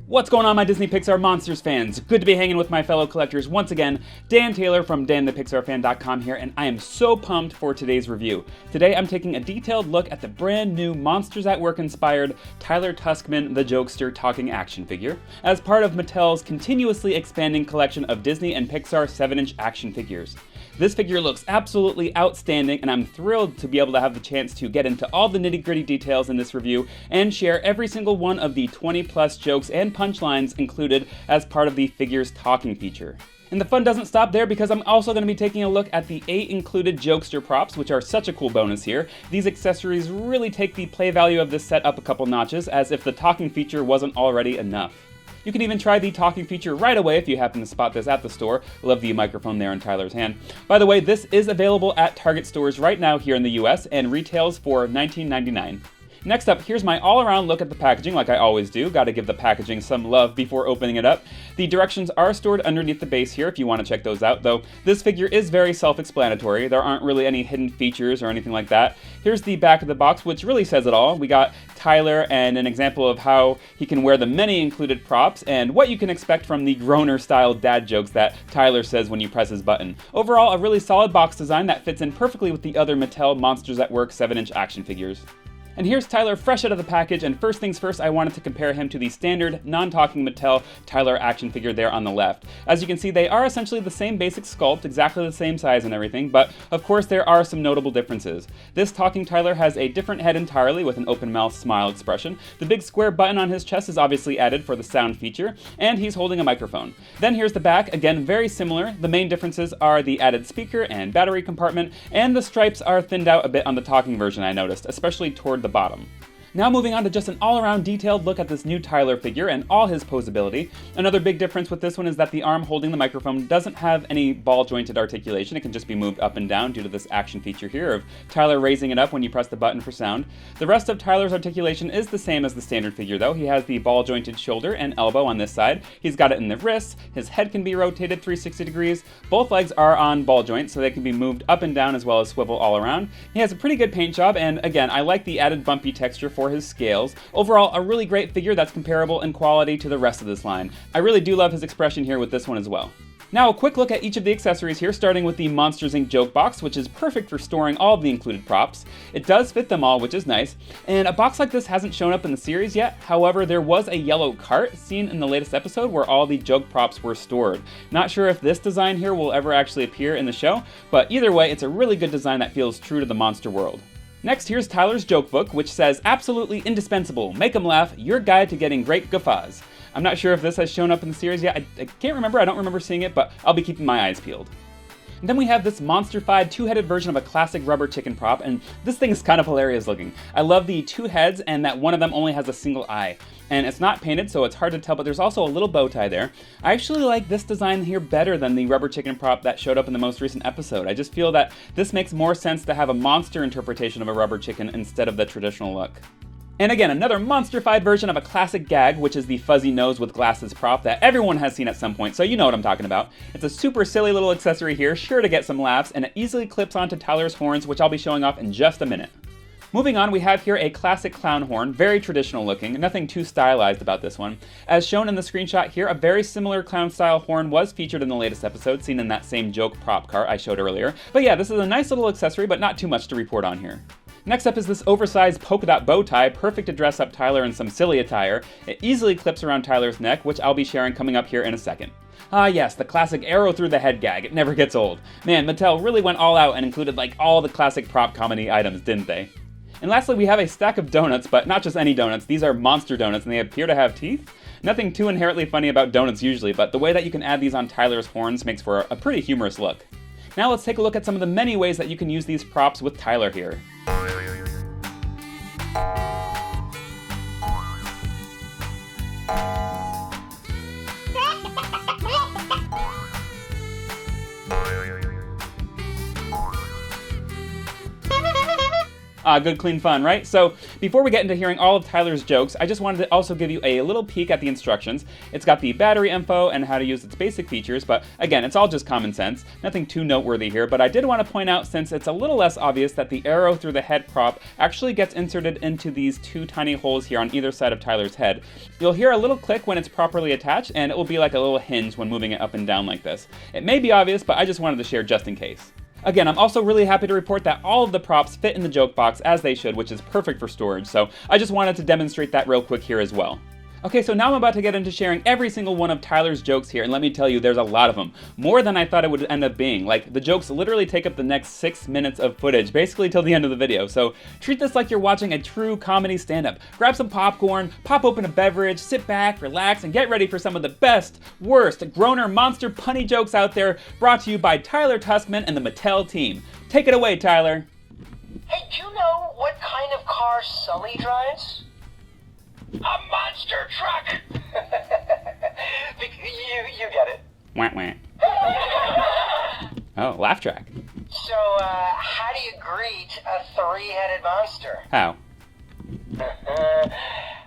What's going on, my Disney Pixar Monsters fans? Good to be hanging with my fellow collectors once again. Dan Taylor from danthepixarfan.com here, and I am so pumped for today's review. Today I'm taking a detailed look at the brand new Monsters at Work inspired Tyler Tuskman the Jokester talking action figure, as part of Mattel's continuously expanding collection of Disney and Pixar 7-inch action figures. This figure looks absolutely outstanding, and I'm thrilled to be able to have the chance to get into all the nitty-gritty details in this review and share every single one of the 20+ jokes and punchlines included as part of the figure's talking feature. And the fun doesn't stop there, because I'm also going to be taking a look at the 8 included jokester props, which are such a cool bonus here. These accessories really take the play value of this set up a couple notches, as if the talking feature wasn't already enough. You can even try the talking feature right away if you happen to spot this at the store. Love the microphone there in Tyler's hand. By the way, this is available at Target stores right now here in the US and retails for $19.99. Next up, here's my all-around look at the packaging, like I always do. Gotta give the packaging some love before opening it up. The directions are stored underneath the base here if you want to check those out, though this figure is very self-explanatory. There aren't really any hidden features or anything like that. Here's the back of the box, which really says it all. We got Tyler and an example of how he can wear the many included props and what you can expect from the groaner-style dad jokes that Tyler says when you press his button. Overall, a really solid box design that fits in perfectly with the other Mattel Monsters at Work 7-inch action figures. And here's Tyler fresh out of the package, and first things first, I wanted to compare him to the standard, non-talking Mattel Tyler action figure there on the left. As you can see, they are essentially the same basic sculpt, exactly the same size and everything, but of course there are some notable differences. This talking Tyler has a different head entirely, with an open mouth smile expression. The big square button on his chest is obviously added for the sound feature, and he's holding a microphone. Then here's the back, again very similar. The main differences are the added speaker and battery compartment, and the stripes are thinned out a bit on the talking version, I noticed, especially toward the bottom. Now moving on to just an all-around detailed look at this new Tyler figure and all his posability. Another big difference with this one is that the arm holding the microphone doesn't have any ball-jointed articulation. It can just be moved up and down due to this action feature here of Tyler raising it up when you press the button for sound. The rest of Tyler's articulation is the same as the standard figure though. He has the ball-jointed shoulder and elbow on this side. He's got it in the wrists. His head can be rotated 360 degrees. Both legs are on ball joints, so they can be moved up and down as well as swivel all around. He has a pretty good paint job, and again, I like the added bumpy texture for his scales. Overall, a really great figure that's comparable in quality to the rest of this line. I really do love his expression here with this one as well. Now a quick look at each of the accessories here, starting with the Monsters Inc. joke box, which is perfect for storing all of the included props. It does fit them all, which is nice, and a box like this hasn't shown up in the series yet. However, there was a yellow cart seen in the latest episode where all the joke props were stored. Not sure if this design here will ever actually appear in the show, but either way, it's a really good design that feels true to the monster world. Next, here's Tyler's joke book, which says, "Absolutely indispensable. Make 'em laugh. Your guide to getting great guffaws." I'm not sure if this has shown up in the series yet. I can't remember. I don't remember seeing it, but I'll be keeping my eyes peeled. And then we have this monster-fied two-headed version of a classic rubber chicken prop, and this thing is kind of hilarious looking. I love the two heads and that one of them only has a single eye. And it's not painted, so it's hard to tell, but there's also a little bow tie there. I actually like this design here better than the rubber chicken prop that showed up in the most recent episode. I just feel that this makes more sense to have a monster interpretation of a rubber chicken instead of the traditional look. And again, another monster-fied version of a classic gag, which is the fuzzy nose with glasses prop that everyone has seen at some point, so you know what I'm talking about. It's a super silly little accessory here, sure to get some laughs, and it easily clips onto Tyler's horns, which I'll be showing off in just a minute. Moving on, we have here a classic clown horn, very traditional looking, nothing too stylized about this one. As shown in the screenshot here, a very similar clown-style horn was featured in the latest episode, seen in that same joke prop cart I showed earlier. But yeah, this is a nice little accessory, but not too much to report on here. Next up is this oversized polka dot bow tie, perfect to dress up Tyler in some silly attire. It easily clips around Tyler's neck, which I'll be sharing coming up here in a second. Ah yes, the classic arrow through the head gag. It never gets old. Man, Mattel really went all out and included like all the classic prop comedy items, didn't they? And lastly, we have a stack of donuts, but not just any donuts. These are monster donuts, and they appear to have teeth. Nothing too inherently funny about donuts usually, but the way that you can add these on Tyler's horns makes for a pretty humorous look. Now let's take a look at some of the many ways that you can use these props with Tyler here. Good, clean fun, right? So before we get into hearing all of Tyler's jokes, I just wanted to also give you a little peek at the instructions. It's got the battery info and how to use its basic features, but again, it's all just common sense. Nothing too noteworthy here, but I did want to point out, since it's a little less obvious, that the arrow through the head prop actually gets inserted into these two tiny holes here on either side of Tyler's head. You'll hear a little click when it's properly attached, and it will be like a little hinge when moving it up and down like this. It may be obvious, but I just wanted to share just in case. Again, I'm also really happy to report that all of the props fit in the joke box as they should, which is perfect for storage, so I just wanted to demonstrate that real quick here as well. Okay, so now I'm about to get into sharing every single one of Tyler's jokes here, and let me tell you, there's a lot of them. More than I thought it would end up being. Like, the jokes literally take up the next 6 minutes of footage, basically till the end of the video. So treat this like you're watching a true comedy stand-up. Grab some popcorn, pop open a beverage, sit back, relax, and get ready for some of the best, worst, groaner monster punny jokes out there, brought to you by Tyler Tuskman and the Mattel team. Take it away, Tyler. Hey, do you know what kind of car Sully drives? A monster truck! you get it. Wah, wah. Oh, laugh track. So, how do you greet a three-headed monster? How?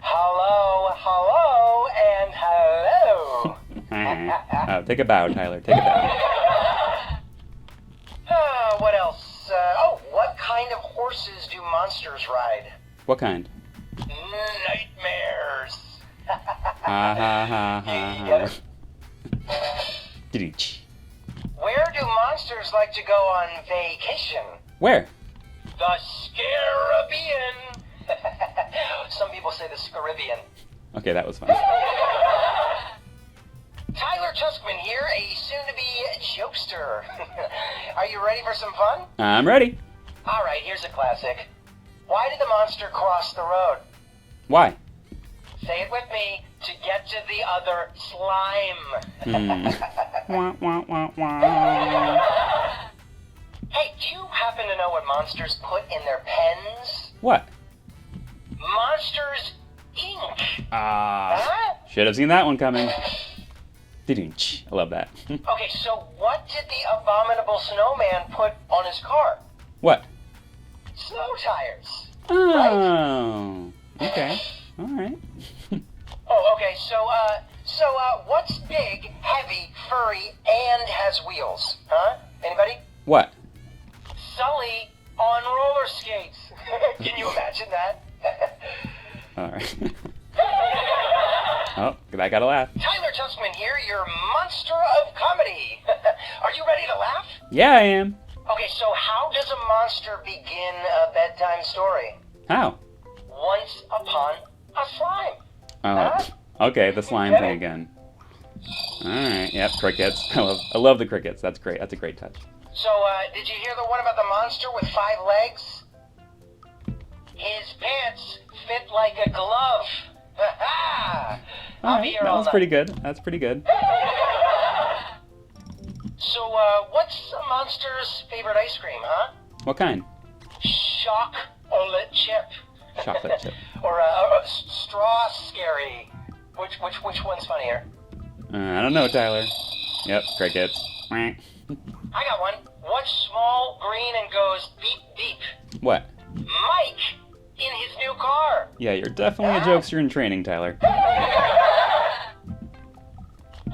Hello, hello, and hello. Oh, take a bow, Tyler. Take a bow. What else? What kind of horses do monsters ride? What kind? Nightmares. Ha ha ha ha ha. Where do monsters like to go on vacation? Where? The Scarabian. Some people say the Scarabian. Okay, that was fun. Tyler Tuskman here, a soon-to-be jokester. Are you ready for some fun? I'm ready. All right, here's a classic. Why did the monster cross the road? Why? Say it with me. To get to the other slime. Wah, wah, wah, wah. Hey, do you happen to know what monsters put in their pens? What? Monsters ink. Ah, should have seen that one coming. I love that. Okay, so what did the abominable snowman put on his car? What? Snow tires. Oh, okay. All right. Oh, okay, so what's big, heavy, furry, and has wheels? Huh? Anybody? What? Sully on roller skates. Can you imagine that? All right. Oh, I gotta laugh. Tyler Tuskman here, your monster of comedy. Are you ready to laugh? Yeah, I am. Okay, so how does a monster begin a bedtime story? How? Once upon a slime. Oh, Huh? okay, the slime thing again. All right, yep, crickets. I love the crickets. That's great. That's a great touch. So, did you hear the one about the monster with 5 legs? His pants fit like a glove. Ha-ha! All right, that was pretty good. That's pretty good. So, what's a monster's favorite ice cream, huh? What kind? Chocolate chip. Chocolate chip. Or straw scary. Which one's funnier? I don't know, Tyler. Yep, crickets. I got one. What's small, green, and goes beep beep? What? Mike in his new car. Yeah, you're definitely a jokester in training, Tyler.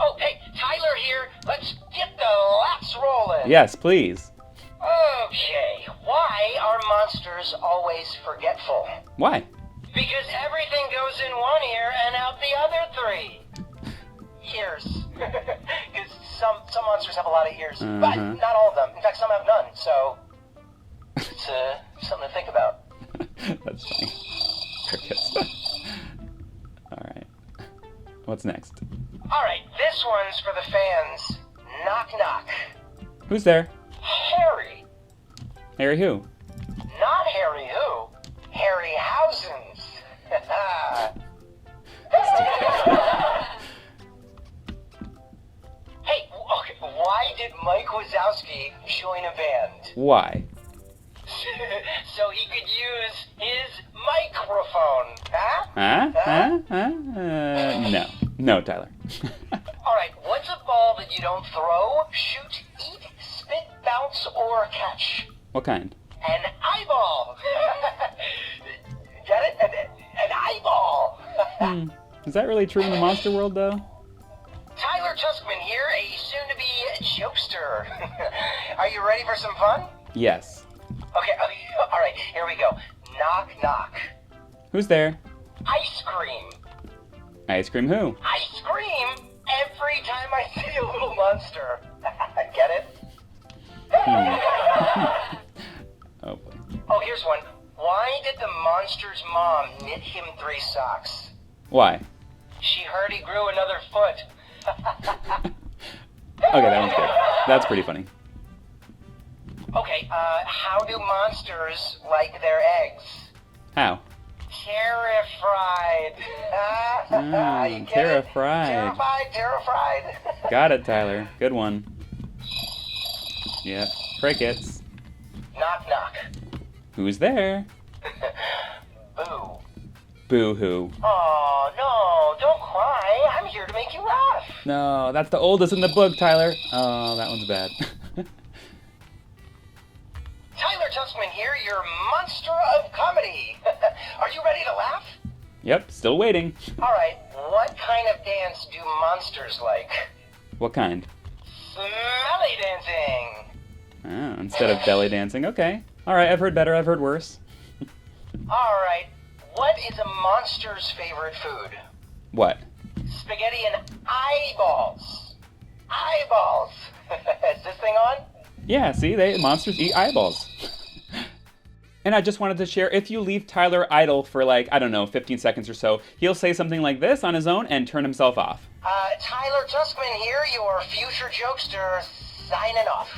Oh, hey, Tyler here. Let's get the laughs rolling. Yes, please. Okay, why are monsters always forgetful? Why? Because everything goes in one ear and out the other 3 ears. Because some monsters have a lot of ears, but not all of them. In fact, some have none. So it's something to think about. That's funny. Crickets. All right. What's next? All right, this one's for the fans. Knock knock. Who's there? Harry. Harry who? Not Harry who? Harryhausen's. Hey, okay, why did Mike Wazowski join a band? Why? So he could use his microphone, huh? No. No, Tyler. All right, what's a ball that you don't throw, shoot, eat, spit, bounce, or catch? What kind? An eyeball. Is that really true in the monster world, though? Tyler Tuskman here, a soon-to-be jokester. Are you ready for some fun? Yes. Okay, all right, here we go. Knock, knock. Who's there? Ice cream. Ice cream who? I scream every time I see a little monster. Get it? Oh, boy. Oh, here's one. Why did the monster's mom knit him 3 socks? Why? She heard he grew another foot. Okay, that one's good. That's pretty funny. Okay, how do monsters like their eggs? How? Terrified. You get it? Terrified. Terrified. Got it, Tyler. Good one. Yep. Crickets. Knock, knock. Who's there? Boo. Boo-hoo. Oh, no, don't cry. I'm here to make you laugh. No, that's the oldest in the book, Tyler. Oh, that one's bad. Tyler Tuskman here, your monster of comedy. Are you ready to laugh? Yep, still waiting. All right, what kind of dance do monsters like? What kind? Smelly dancing. Oh, instead of belly dancing. Okay. All right, I've heard better. I've heard worse. All right, what is a monster's favorite food? What? Spaghetti and eyeballs. Eyeballs. Is this thing on? Yeah, see, monsters eat eyeballs. And I just wanted to share, if you leave Tyler idle for like, I don't know, 15 seconds or so, he'll say something like this on his own and turn himself off. Tyler Tuskman here, your future jokester, signing off.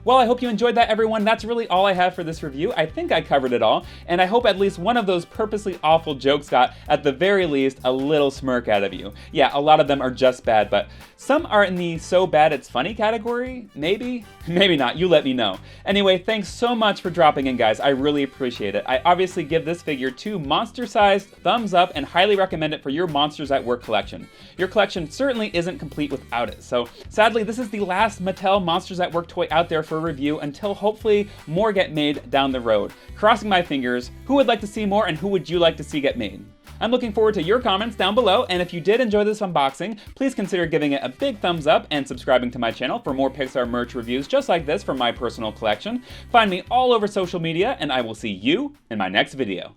Well, I hope you enjoyed that, everyone. That's really all I have for this review. I think I covered it all, and I hope at least one of those purposely awful jokes got, at the very least, a little smirk out of you. Yeah, a lot of them are just bad, but some are in the so bad it's funny category? Maybe? Maybe not. You let me know. Anyway, thanks so much for dropping in, guys. I really appreciate it. I obviously give this figure 2 monster-sized thumbs up and highly recommend it for your Monsters at Work collection. Your collection certainly isn't complete without it, so sadly, this is the last Mattel Monsters at Work toy out there for review until hopefully more get made down the road. Crossing my fingers, who would like to see more and who would you like to see get made? I'm looking forward to your comments down below, and if you did enjoy this unboxing, please consider giving it a big thumbs up and subscribing to my channel for more Pixar merch reviews just like this from my personal collection. Find me all over social media, and I will see you in my next video.